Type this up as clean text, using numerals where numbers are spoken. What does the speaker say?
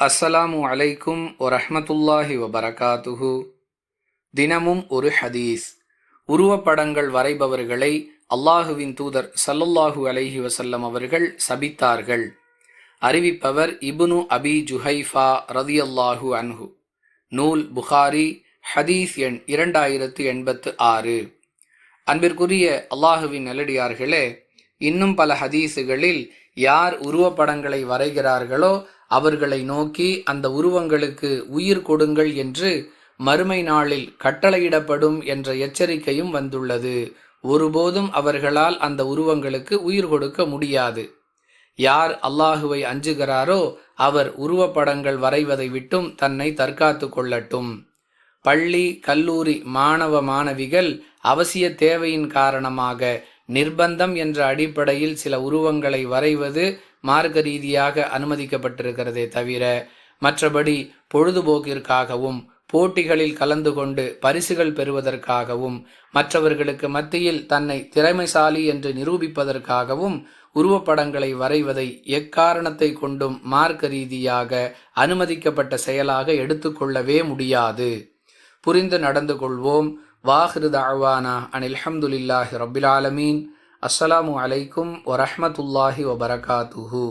அஸ்ஸலாமு அலைக்கும் வரஹ்மத்துல்லாஹி வபரகாத்துஹு. தினமும் ஒரு ஹதீஸ். உருவப்படங்கள் வரைபவர்களை அல்லாஹுவின் தூதர் ஸல்லல்லாஹு அலைஹி வஸல்லம் அவர்கள் சபித்தார்கள். அறிவிப்பவர் இப்னு அபி ஜுஹைஃபா ரதியல்லாஹு அன்ஹு. நூல் புகாரி, ஹதீஸ் எண் 2086. அன்பிற்குரிய அல்லாஹுவின் நல்லடியார்களே, இன்னும் பல ஹதீஸுகளில் யார் உருவப்படங்களை வரைகிறார்களோ அவர்களை நோக்கி அந்த உருவங்களுக்கு உயிர் கொடுங்கள் என்று மறுமை நாளில் கட்டளையிடப்படும் என்ற எச்சரிக்கையும் வந்துள்ளது. ஒருபோதும் அவர்களால் அந்த உருவங்களுக்கு உயிர் கொடுக்க முடியாது. யார் அல்லாஹுவை அஞ்சுகிறாரோ அவர் உருவப்படங்கள் வரைவதை விட்டும் தன்னை தற்காத்து கொள்ளட்டும். பள்ளி, கல்லூரி மாணவ மாணவிகள் அவசிய தேவையின் காரணமாக நிர்பந்தம் என்ற அடிப்படையில் சில உருவங்களை வரைவது மார்க்க ரீதியாக அனுமதிக்கப்பட்டிருக்கிறதே தவிர, மற்றபடி பொழுதுபோக்கிற்காகவும் போட்டிகளில் கலந்து கொண்டு பரிசுகள் பெறுவதற்காகவும் மற்றவர்களுக்கு மத்தியில் தன்னை திறமைசாலி என்று நிரூபிப்பதற்காகவும் உருவப்படங்களை வரைவதை எக்காரணத்தை கொண்டும் மார்க்க ரீதியாக அனுமதிக்கப்பட்ட செயலாக எடுத்துக்கொள்ளவே முடியாது. புரிந்து நடந்து கொள்வோம். வாஹிரு தஅவானா அனில் ஹம்துலில்லாஹி ரப்பில் ஆலமீன். அஸ்ஸலாமு அலைக்கும் வரஹ்மத்துல்லாஹி வபரகாத்துஹு.